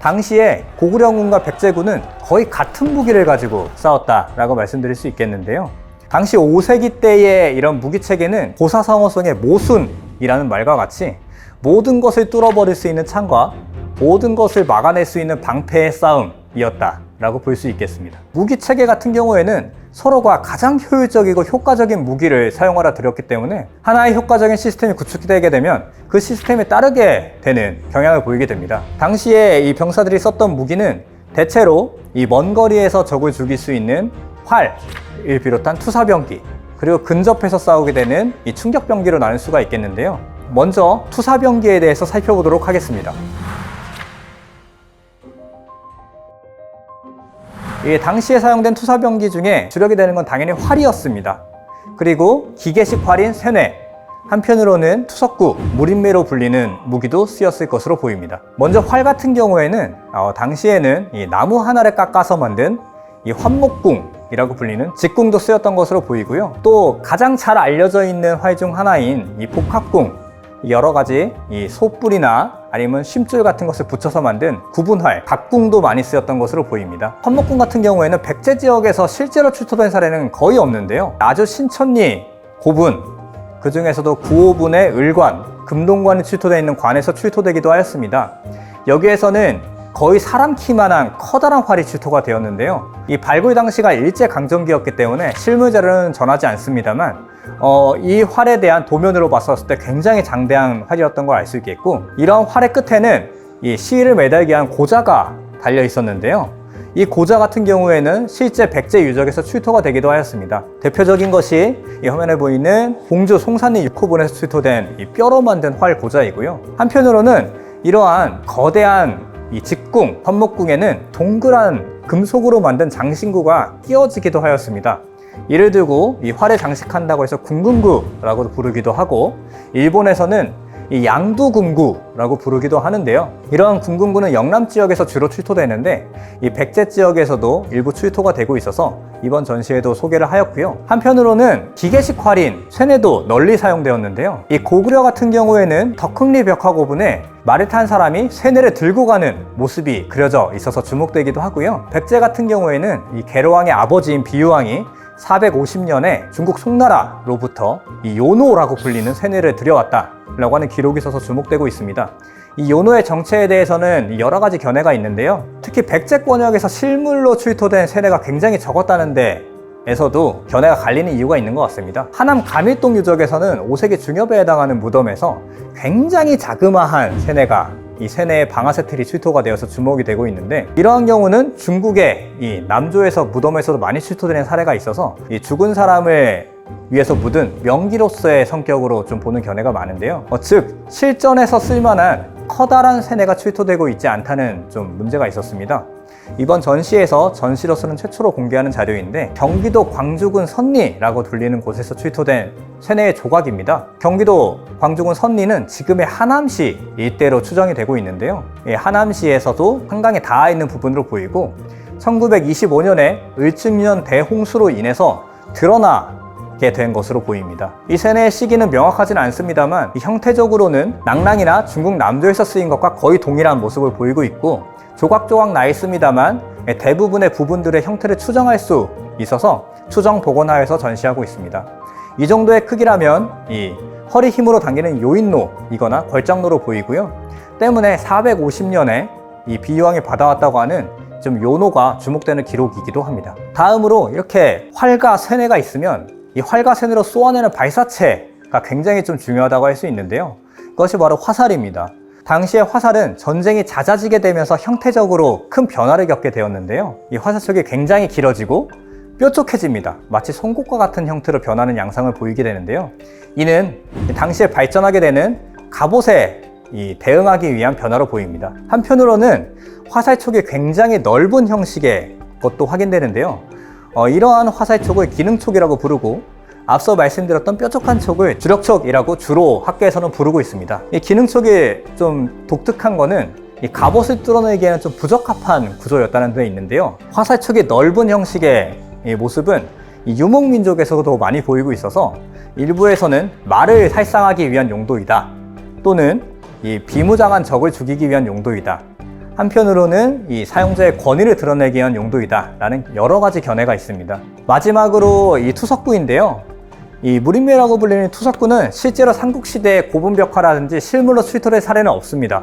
당시에 고구려군과 백제군은 거의 같은 무기를 가지고 싸웠다라고 말씀드릴 수 있겠는데요. 당시 5세기 때의 이런 무기 체계는 고사성어성의 모순이라는 말과 같이 모든 것을 뚫어버릴 수 있는 창과 모든 것을 막아낼 수 있는 방패의 싸움이었다라고 볼 수 있겠습니다. 무기 체계 같은 경우에는 서로가 가장 효율적이고 효과적인 무기를 사용하라 들였기 때문에 하나의 효과적인 시스템이 구축되게 되면 그 시스템에 따르게 되는 경향을 보이게 됩니다. 당시에 이 병사들이 썼던 무기는 대체로 이 먼 거리에서 적을 죽일 수 있는 활을 비롯한 투사병기, 그리고 근접해서 싸우게 되는 이 충격병기로 나눌 수가 있겠는데요. 먼저 투사병기에 대해서 살펴보도록 하겠습니다. 당시에 사용된 투사병기 중에 주력이 되는 건 당연히 활이었습니다. 그리고 기계식 활인 쇠뇌, 한편으로는 투석구, 무림매로 불리는 무기도 쓰였을 것으로 보입니다. 먼저 활 같은 경우에는 당시에는 이 나무 하나를 깎아서 만든 이 환목궁이라고 불리는 직궁도 쓰였던 것으로 보이고요. 또 가장 잘 알려져 있는 활 중 하나인 이 복합궁, 여러 가지 이 소뿔이나 아니면 심줄 같은 것을 붙여서 만든 구분활, 각궁도 많이 쓰였던 것으로 보입니다. 환목궁 같은 경우에는 백제 지역에서 실제로 출토된 사례는 거의 없는데요. 아주 신천리 고분, 그 중에서도 구호분의 을관, 금동관이 출토되어 있는 관에서 출토되기도 하였습니다. 여기에서는 거의 사람 키만한 커다란 활이 출토가 되었는데요. 이 발굴 당시가 일제강점기였기 때문에 실물 자료는 전하지 않습니다만 이 활에 대한 도면으로 봤었을 때 굉장히 장대한 활이었던 걸 알 수 있겠고, 이런 활의 끝에는 이 시위를 매달게 한 고자가 달려 있었는데요. 이 고자 같은 경우에는 실제 백제 유적에서 출토가 되기도 하였습니다. 대표적인 것이 이 화면에 보이는 공주 송산리 6호분에서 출토된 이 뼈로 만든 활 고자이고요. 한편으로는 이러한 거대한 이 직궁, 환목궁에는 동그란 금속으로 만든 장신구가 끼워지기도 하였습니다. 이를 두고 이 활에 장식한다고 해서 궁궁구라고 부르기도 하고, 일본에서는 이 양두궁구라고 부르기도 하는데요. 이러한 궁궁구는 영남 지역에서 주로 출토되는데 이 백제 지역에서도 일부 출토가 되고 있어서 이번 전시회도 소개를 하였고요. 한편으로는 기계식 활인 쇠뇌도 널리 사용되었는데요. 이 고구려 같은 경우에는 덕흥리 벽화고분에 말을 탄 사람이 쇠뇌를 들고 가는 모습이 그려져 있어서 주목되기도 하고요. 백제 같은 경우에는 이 계로왕의 아버지인 비유왕이 450년에 중국 송나라로부터 이 요노라고 불리는 쇠뇌를 들여왔다라고 하는 기록이 있어서 주목되고 있습니다. 이 요노의 정체에 대해서는 여러 가지 견해가 있는데요. 특히 백제 권역에서 실물로 출토된 쇠뇌가 굉장히 적었다는 데에서도 견해가 갈리는 이유가 있는 것 같습니다. 하남 가밀동 유적에서는 5세기 중엽에 해당하는 무덤에서 굉장히 자그마한 쇠뇌가 이 쇠뇌의 방아쇠틀이 출토가 되어서 주목이 되고 있는데, 이러한 경우는 중국의 이 남조에서 무덤에서도 많이 출토되는 사례가 있어서 이 죽은 사람을 위해서 묻은 명기로서의 성격으로 좀 보는 견해가 많은데요. 즉 실전에서 쓸만한 커다란 쇠뇌가 출토되고 있지 않다는 좀 문제가 있었습니다. 이번 전시에서 전시로서는 최초로 공개하는 자료인데, 경기도 광주군 선리라고 불리는 곳에서 출토된 쇠뇌의 조각입니다. 경기도 광주군 선리는 지금의 하남시 일대로 추정이 되고 있는데요. 하남시에서도 한강에 닿아 있는 부분으로 보이고, 1925년에 을충년 대홍수로 인해서 드러나게 된 것으로 보입니다. 이 쇠뇌의 시기는 명확하지는 않습니다만 형태적으로는 낭랑이나 중국 남조에서 쓰인 것과 거의 동일한 모습을 보이고 있고, 조각조각 나 있습니다만 대부분의 부분들의 형태를 추정할 수 있어서 추정 복원하여서 전시하고 있습니다. 이 정도의 크기라면 이 허리 힘으로 당기는 요인노이거나 걸장노로 보이고요. 때문에 450년에 이 비유왕이 받아왔다고 하는 좀 요노가 주목되는 기록이기도 합니다. 다음으로 이렇게 활과 쇠뇌가 있으면 이 활과 쇠뇌로 쏘아내는 발사체가 굉장히 좀 중요하다고 할 수 있는데요. 그것이 바로 화살입니다. 당시의 화살은 전쟁이 잦아지게 되면서 형태적으로 큰 변화를 겪게 되었는데요. 이 화살촉이 굉장히 길어지고 뾰족해집니다. 마치 송곳과 같은 형태로 변하는 양상을 보이게 되는데요. 이는 당시에 발전하게 되는 갑옷에 대응하기 위한 변화로 보입니다. 한편으로는 화살촉이 굉장히 넓은 형식의 것도 확인되는데요. 이러한 화살촉을 기능촉이라고 부르고, 앞서 말씀드렸던 뾰족한 촉을 주력촉이라고 주로 학계에서는 부르고 있습니다. 이 기능촉이 좀 독특한 거는 이 갑옷을 뚫어내기에는 좀 부적합한 구조였다는 데 있는데요. 화살촉이 넓은 형식의 이 모습은 이 유목민족에서도 많이 보이고 있어서 일부에서는 말을 살상하기 위한 용도이다, 또는 이 비무장한 적을 죽이기 위한 용도이다, 한편으로는 이 사용자의 권위를 드러내기 위한 용도이다 라는 여러 가지 견해가 있습니다. 마지막으로 이 투석구인데요. 이 무림묘라고 불리는 투석구는 실제로 삼국시대의 고분벽화라든지 실물로 출토된 사례는 없습니다.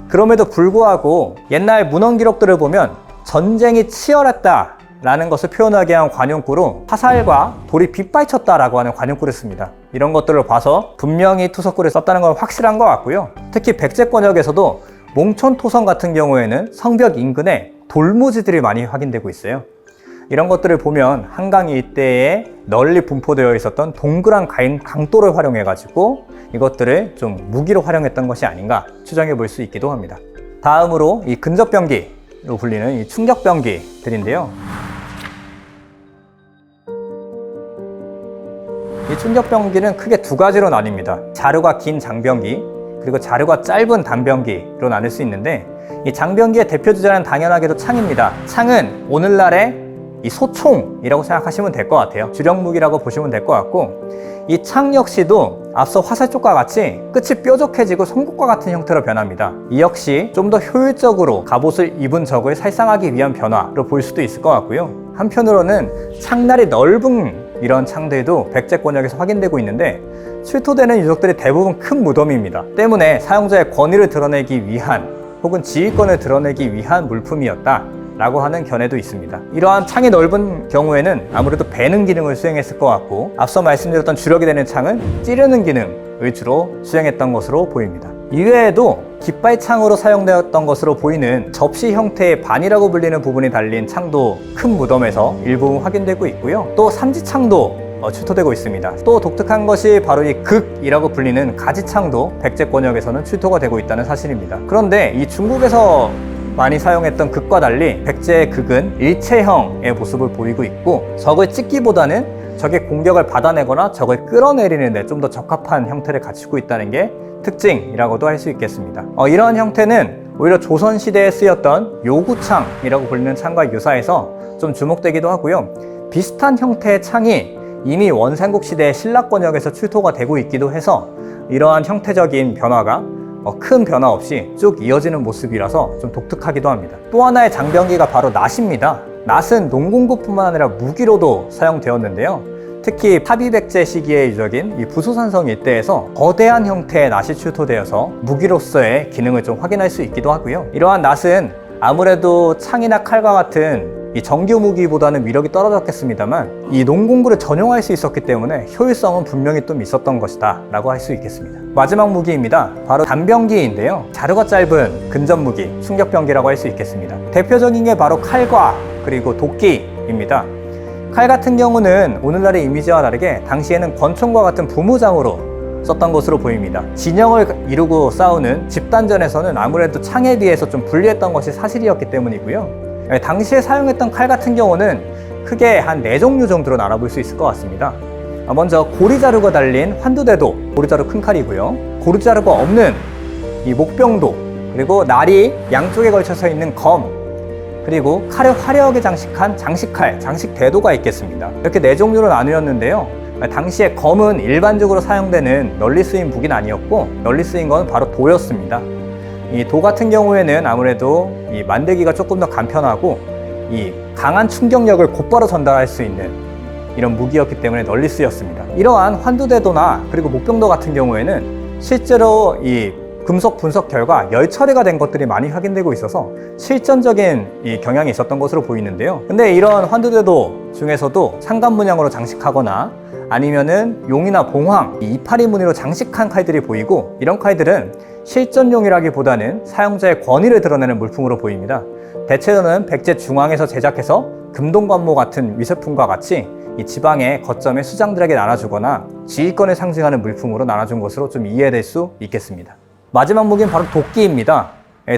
그럼에도 불구하고 옛날 문헌 기록들을 보면 전쟁이 치열했다 라는 것을 표현하기 위한 관용구로 화살과 돌이 빗발쳤다라고 하는 관용구를 씁니다. 이런 것들을 봐서 분명히 투석구를 썼다는 건 확실한 것 같고요. 특히 백제권역에서도 몽촌토성 같은 경우에는 성벽 인근에 돌무지들이 많이 확인되고 있어요. 이런 것들을 보면 한강 일대에 널리 분포되어 있었던 동그란 강도를 활용해 가지고 이것들을 좀 무기로 활용했던 것이 아닌가 추정해 볼 수 있기도 합니다. 다음으로 이 근접병기로 불리는 이 충격병기들인데요. 이 충격병기는 크게 두 가지로 나뉩니다. 자루가 긴 장병기, 그리고 자루가 짧은 단병기로 나눌 수 있는데, 이 장병기의 대표 주자는 당연하게도 창입니다. 창은 오늘날의 이 소총이라고 생각하시면 될 것 같아요. 주력 무기라고 보시면 될 것 같고, 이 창 역시도 앞서 화살촉과 같이 끝이 뾰족해지고 송곳과 같은 형태로 변합니다. 이 역시 좀 더 효율적으로 갑옷을 입은 적을 살상하기 위한 변화로 볼 수도 있을 것 같고요. 한편으로는 창날이 넓은 이런 창들도 백제권역에서 확인되고 있는데, 출토되는 유적들이 대부분 큰 무덤입니다. 때문에 사용자의 권위를 드러내기 위한 혹은 지휘권을 드러내기 위한 물품이었다 라고 하는 견해도 있습니다. 이러한 창이 넓은 경우에는 아무래도 베는 기능을 수행했을 것 같고, 앞서 말씀드렸던 주력이 되는 창은 찌르는 기능을 주로 수행했던 것으로 보입니다. 이외에도 깃발창으로 사용되었던 것으로 보이는 접시 형태의 반이라고 불리는 부분이 달린 창도 큰 무덤에서 일부 확인되고 있고요. 또 삼지창도 출토되고 있습니다. 또 독특한 것이 바로 이 극이라고 불리는 가지창도 백제권역에서는 출토가 되고 있다는 사실입니다. 그런데 이 중국에서 많이 사용했던 극과 달리 백제의 극은 일체형의 모습을 보이고 있고, 적을 찍기보다는 적의 공격을 받아내거나 적을 끌어내리는 데 좀 더 적합한 형태를 갖추고 있다는 게 특징이라고도 할 수 있겠습니다. 이러한 형태는 오히려 조선시대에 쓰였던 요구창이라고 불리는 창과 유사해서 좀 주목되기도 하고요. 비슷한 형태의 창이 이미 원삼국 시대의 신라권역에서 출토가 되고 있기도 해서 이러한 형태적인 변화가 큰 변화 없이 쭉 이어지는 모습이라서 좀 독특하기도 합니다. 또 하나의 장병기가 바로 낫입니다. 낫은 농공구뿐만 아니라 무기로도 사용되었는데요. 특히 파비백제 시기의 유적인 이 부소산성 일대에서 거대한 형태의 낫이 출토되어서 무기로서의 기능을 좀 확인할 수 있기도 하고요. 이러한 낫은 아무래도 창이나 칼과 같은 이 정규 무기보다는 위력이 떨어졌겠습니다만 이 농공구를 전용할 수 있었기 때문에 효율성은 분명히 좀 있었던 것이다 라고 할 수 있겠습니다. 마지막 무기입니다. 바로 단병기인데요. 자루가 짧은 근접무기, 충격병기라고 할 수 있겠습니다. 대표적인 게 바로 칼과 그리고 도끼입니다. 칼 같은 경우는 오늘날의 이미지와 다르게 당시에는 권총과 같은 부무장으로 썼던 것으로 보입니다. 진영을 이루고 싸우는 집단전에서는 아무래도 창에 비해서 좀 불리했던 것이 사실이었기 때문이고요. 당시에 사용했던 칼 같은 경우는 크게 한 4종류 정도로 나눠볼 수 있을 것 같습니다. 먼저 고리자루가 달린 환두대도, 고리자루 큰 칼이고요. 고리자루가 없는 이 목병도, 그리고 날이 양쪽에 걸쳐서 있는 검, 그리고 칼을 화려하게 장식한 장식칼, 장식대도가 있겠습니다. 이렇게 4종류로 나누었는데요. 당시에 검은 일반적으로 사용되는 널리 쓰인 무기는 아니었고, 널리 쓰인 건 바로 도였습니다. 이 도 같은 경우에는 아무래도 이 만들기가 조금 더 간편하고 이 강한 충격력을 곧바로 전달할 수 있는 이런 무기였기 때문에 널리 쓰였습니다. 이러한 환두대도나 그리고 목병도 같은 경우에는 실제로 이 금속 분석 결과 열 처리가 된 것들이 많이 확인되고 있어서 실전적인 이 경향이 있었던 것으로 보이는데요. 근데 이런 환두대도 중에서도 상간 문양으로 장식하거나 아니면은 용이나 봉황, 이파리 무늬로 장식한 칼들이 보이고, 이런 칼들은 실전용이라기보다는 사용자의 권위를 드러내는 물품으로 보입니다. 대체로는 백제 중앙에서 제작해서 금동관모 같은 위세품과 같이 이 지방의 거점의 수장들에게 나눠주거나 지휘권을 상징하는 물품으로 나눠준 것으로 좀 이해될 수 있겠습니다. 마지막 무기는 바로 도끼입니다.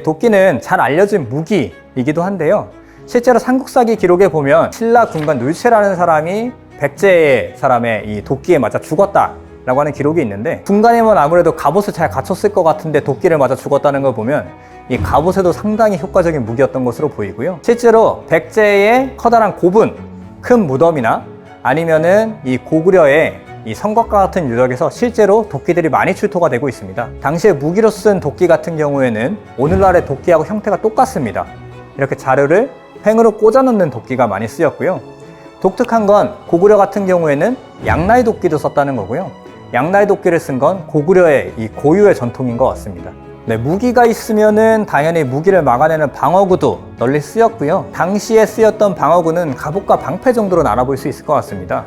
도끼는 잘 알려진 무기이기도 한데요. 실제로 삼국사기 기록에 보면 신라 군관 놀체라는 사람이 백제의 사람의 이 도끼에 맞아 죽었다라고 하는 기록이 있는데, 군관이면 아무래도 갑옷을 잘 갖췄을 것 같은데 도끼를 맞아 죽었다는 걸 보면 이 갑옷에도 상당히 효과적인 무기였던 것으로 보이고요. 실제로 백제의 커다란 고분, 큰 무덤이나 아니면은 이 고구려의 이 성곽과 같은 유적에서 실제로 도끼들이 많이 출토가 되고 있습니다. 당시에 무기로 쓴 도끼 같은 경우에는 오늘날의 도끼하고 형태가 똑같습니다. 이렇게 자루를 횡으로 꽂아 넣는 도끼가 많이 쓰였고요. 독특한 건 고구려 같은 경우에는 양나이 도끼도 썼다는 거고요. 양나이 도끼를 쓴 건 고구려의 이 고유의 전통인 것 같습니다. 네, 무기가 있으면은 당연히 무기를 막아내는 방어구도 널리 쓰였고요. 당시에 쓰였던 방어구는 갑옷과 방패 정도로 나눠볼 수 있을 것 같습니다.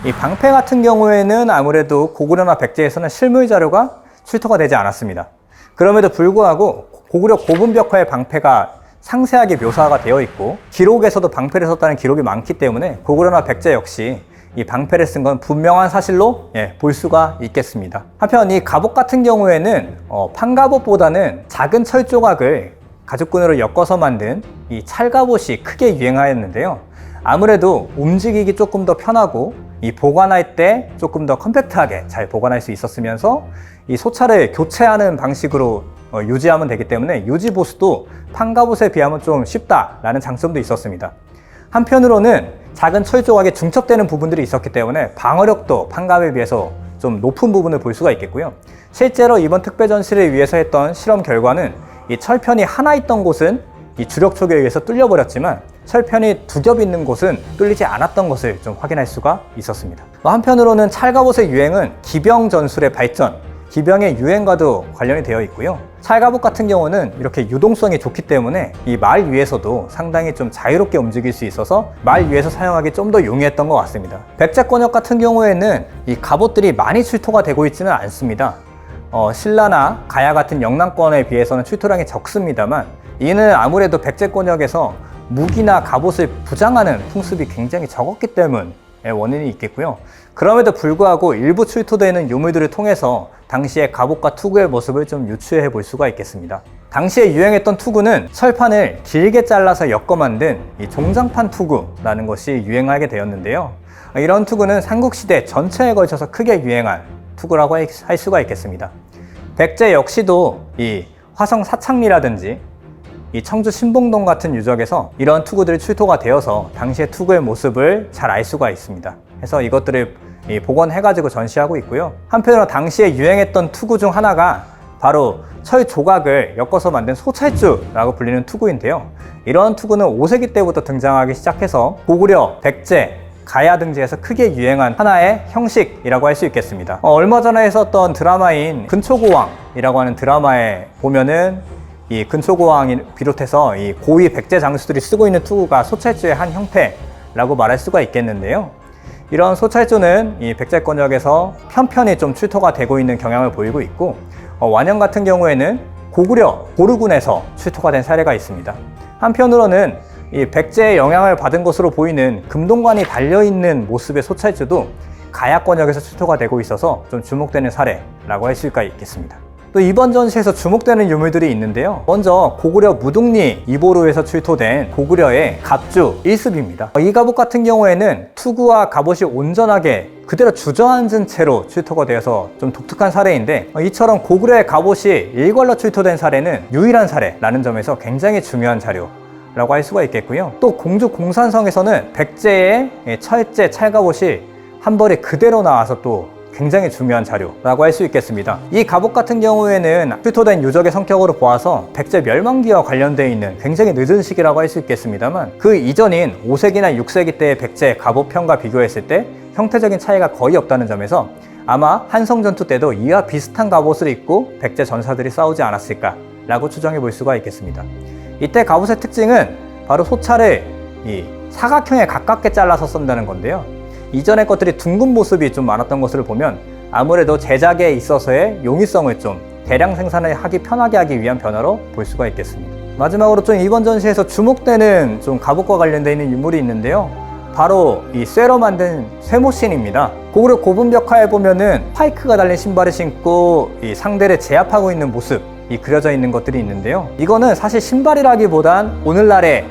이 방패 같은 경우에는 아무래도 고구려나 백제에서는 실물 자료가 출토가 되지 않았습니다. 그럼에도 불구하고 고구려 고분벽화의 방패가 상세하게 묘사가 되어 있고 기록에서도 방패를 썼다는 기록이 많기 때문에 고구려나 백제 역시 이 방패를 쓴 건 분명한 사실로 볼 수가 있겠습니다. 한편 이 갑옷 같은 경우에는 판갑옷보다는 작은 철 조각을 가죽끈으로 엮어서 만든 이 찰갑옷이 크게 유행하였는데요. 아무래도 움직이기 조금 더 편하고 이 보관할 때 조금 더 컴팩트하게 잘 보관할 수 있었으면서 이 소차를 교체하는 방식으로 유지하면 되기 때문에 유지 보수도 판갑옷에 비하면 좀 쉽다라는 장점도 있었습니다. 한편으로는 작은 철 조각에 중첩되는 부분들이 있었기 때문에 방어력도 판갑에 비해서 좀 높은 부분을 볼 수가 있겠고요. 실제로 이번 특별 전시를 위해서 했던 실험 결과는 이 철편이 하나 있던 곳은 이 주력촉에 의해서 뚫려버렸지만 철편이 두 겹 있는 곳은 뚫리지 않았던 것을 좀 확인할 수가 있었습니다. 한편으로는 찰갑옷의 유행은 기병 전술의 발전, 기병의 유행과도 관련이 되어 있고요. 찰갑옷 같은 경우는 이렇게 유동성이 좋기 때문에 이 말 위에서도 상당히 좀 자유롭게 움직일 수 있어서 말 위에서 사용하기 좀 더 용이했던 것 같습니다. 백제권역 같은 경우에는 이 갑옷들이 많이 출토가 되고 있지는 않습니다. 신라나 가야 같은 영남권에 비해서는 출토량이 적습니다만 이는 아무래도 백제권역에서 무기나 갑옷을 부장하는 풍습이 굉장히 적었기 때문에 원인이 있겠고요. 그럼에도 불구하고 일부 출토되는 유물들을 통해서 당시의 갑옷과 투구의 모습을 좀 유추해 볼 수가 있겠습니다. 당시에 유행했던 투구는 철판을 길게 잘라서 엮어 만든 이 종장판 투구라는 것이 유행하게 되었는데요. 이런 투구는 삼국시대 전체에 걸쳐서 크게 유행한 투구라고 할 수가 있겠습니다. 백제 역시도 이 화성 사창리라든지 이 청주 신봉동 같은 유적에서 이런 투구들이 출토가 되어서 당시의 투구의 모습을 잘 알 수가 있습니다. 그래서 이것들을 복원해가지고 전시하고 있고요. 한편으로 당시에 유행했던 투구 중 하나가 바로 철 조각을 엮어서 만든 소찰주라고 불리는 투구인데요. 이런 투구는 5세기 때부터 등장하기 시작해서 고구려, 백제, 가야 등지에서 크게 유행한 하나의 형식이라고 할 수 있겠습니다. 얼마 전에 했었던 드라마인 근초고왕이라고 하는 드라마에 보면은 이 근초고왕을 비롯해서 이 고위 백제 장수들이 쓰고 있는 투구가 소찰주의 한 형태라고 말할 수가 있겠는데요. 이런 소찰주는 이 백제권역에서 편편히 좀 출토가 되고 있는 경향을 보이고 있고 완형 같은 경우에는 고구려 고르군에서 출토가 된 사례가 있습니다. 한편으로는 이 백제의 영향을 받은 것으로 보이는 금동관이 달려있는 모습의 소찰주도 가야권역에서 출토가 되고 있어서 좀 주목되는 사례라고 할 수가 있겠습니다. 또 이번 전시에서 주목되는 유물들이 있는데요. 먼저 고구려 무둥리 이보루에서 출토된 고구려의 갑주 1습입니다. 이 갑옷 같은 경우에는 투구와 갑옷이 온전하게 그대로 주저앉은 채로 출토가 되어서 좀 독특한 사례인데 이처럼 고구려의 갑옷이 일괄로 출토된 사례는 유일한 사례라는 점에서 굉장히 중요한 자료라고 할 수가 있겠고요. 또 공주 공산성에서는 백제의 철제 찰갑옷이 한 벌에 그대로 나와서 또 굉장히 중요한 자료라고 할 수 있겠습니다. 이 갑옷 같은 경우에는 출토된 유적의 성격으로 보아서 백제 멸망기와 관련되어 있는 굉장히 늦은 시기라고 할 수 있겠습니다만 그 이전인 5세기나 6세기 때의 백제 갑옷편과 비교했을 때 형태적인 차이가 거의 없다는 점에서 아마 한성전투 때도 이와 비슷한 갑옷을 입고 백제 전사들이 싸우지 않았을까라고 추정해 볼 수가 있겠습니다. 이때 갑옷의 특징은 바로 소차를 이 사각형에 가깝게 잘라서 쓴다는 건데요. 이전의 것들이 둥근 모습이 좀 많았던 것을 보면 아무래도 제작에 있어서의 용이성을 좀 대량 생산을 하기 편하게 하기 위한 변화로 볼 수가 있겠습니다. 마지막으로 좀 이번 전시에서 주목되는 좀 갑옷과 관련되어 있는 유물이 있는데요. 바로 이 쇠로 만든 쇠모신입니다. 고구려 고분벽화에 보면은 파이크가 달린 신발을 신고 이 상대를 제압하고 있는 모습이 그려져 있는 것들이 있는데요. 이거는 사실 신발이라기보단 오늘날의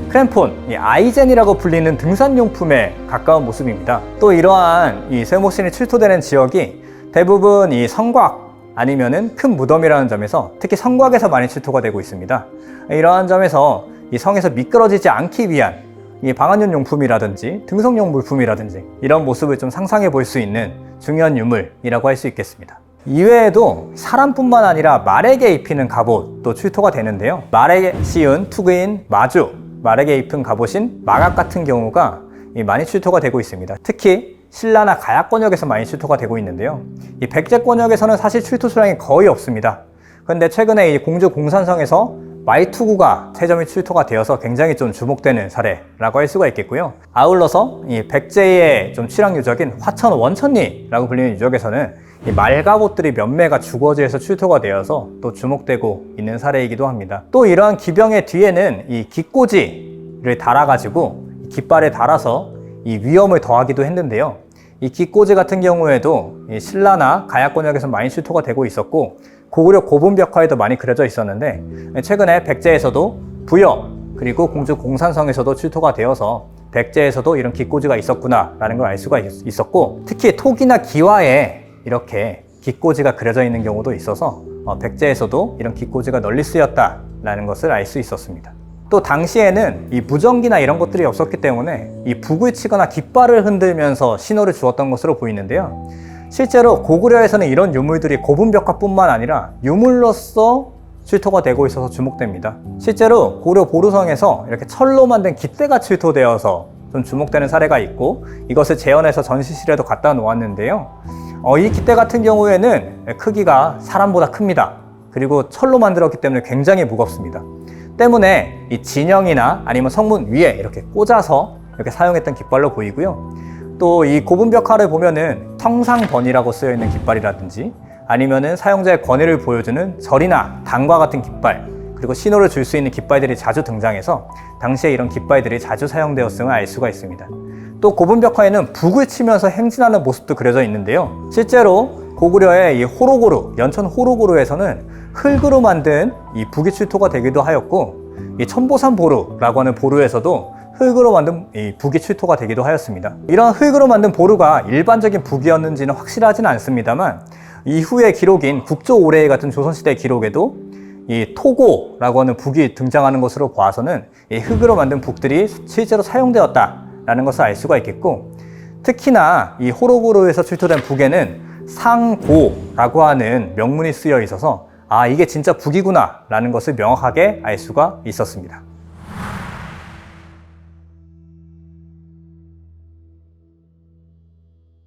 크램폰, 이 아이젠이라고 불리는 등산용품에 가까운 모습입니다. 또 이러한 이 쇠모신이 출토되는 지역이 대부분 이 성곽 아니면은 큰 무덤이라는 점에서 특히 성곽에서 많이 출토가 되고 있습니다. 이러한 점에서 이 성에서 미끄러지지 않기 위한 이 방한용 용품이라든지 등성용 물품이라든지 이런 모습을 좀 상상해 볼 수 있는 중요한 유물이라고 할 수 있겠습니다. 이외에도 사람뿐만 아니라 말에게 입히는 갑옷도 출토가 되는데요. 말에 씌운 투구인 마주, 말에게 입힌 갑옷인 마각 같은 경우가 많이 출토가 되고 있습니다. 특히 신라나 가약 권역에서 많이 출토가 되고 있는데요. 이 백제 권역에서는 사실 출토 수량이 거의 없습니다. 그런데 최근에 이 공주 공산성에서 말투구가 3점이 출토가 되어서 굉장히 좀 주목되는 사례라고 할 수가 있겠고요. 아울러서 이 백제의 좀 취락 유적인 화천 원천리라고 불리는 유적에서는 이 말갑옷들이 몇 매가 주거지에서 출토가 되어서 또 주목되고 있는 사례이기도 합니다. 또 이러한 기병의 뒤에는 이 기꼬지를 달아가지고 깃발에 달아서 이 위험을 더하기도 했는데요. 이 기꼬지 같은 경우에도 이 신라나 가약 권역에서 많이 출토가 되고 있었고 고구려 고분벽화에도 많이 그려져 있었는데 최근에 백제에서도 부여 그리고 공주 공산성에서도 출토가 되어서 백제에서도 이런 기꼬지가 있었구나 라는 걸 알 수가 있었고 특히 톡이나 기와에 이렇게 기꼬지가 그려져 있는 경우도 있어서 백제에서도 이런 기꼬지가 널리 쓰였다 라는 것을 알 수 있었습니다. 또 당시에는 이 무전기나 이런 것들이 없었기 때문에 이 북을 치거나 깃발을 흔들면서 신호를 주었던 것으로 보이는데요. 실제로 고구려에서는 이런 유물들이 고분벽화뿐만 아니라 유물로서 출토가 되고 있어서 주목됩니다. 실제로 고려 보루성에서 이렇게 철로 만든 깃대가 출토되어서 좀 주목되는 사례가 있고 이것을 재현해서 전시실에도 갖다 놓았는데요. 이 깃대 같은 경우에는 크기가 사람보다 큽니다. 그리고 철로 만들었기 때문에 굉장히 무겁습니다. 때문에 이 진영이나 아니면 성문 위에 이렇게 꽂아서 이렇게 사용했던 깃발로 보이고요. 또 이 고분벽화를 보면은 청상번이라고 쓰여 있는 깃발이라든지 아니면은 사용자의 권위를 보여주는 절이나 당과 같은 깃발 그리고 신호를 줄 수 있는 깃발들이 자주 등장해서 당시에 이런 깃발들이 자주 사용되었음을 알 수가 있습니다. 또 고분벽화에는 북을 치면서 행진하는 모습도 그려져 있는데요. 실제로 고구려의 이 호로고루, 연천 호로고루에서는 흙으로 만든 이 북이 출토가 되기도 하였고 이 천보산보루라고 하는 보루에서도 흙으로 만든 이 북이 출토가 되기도 하였습니다. 이런 흙으로 만든 보루가 일반적인 북이었는지는 확실하지는 않습니다만 이후의 기록인 국조오레이 같은 조선시대 기록에도 이 토고라고 하는 북이 등장하는 것으로 봐서는 이 흙으로 만든 북들이 실제로 사용되었다라는 것을 알 수가 있겠고 특히나 이 호로고루에서 출토된 북에는 상고라고 하는 명문이 쓰여 있어서 이게 진짜 북이구나 라는 것을 명확하게 알 수가 있었습니다.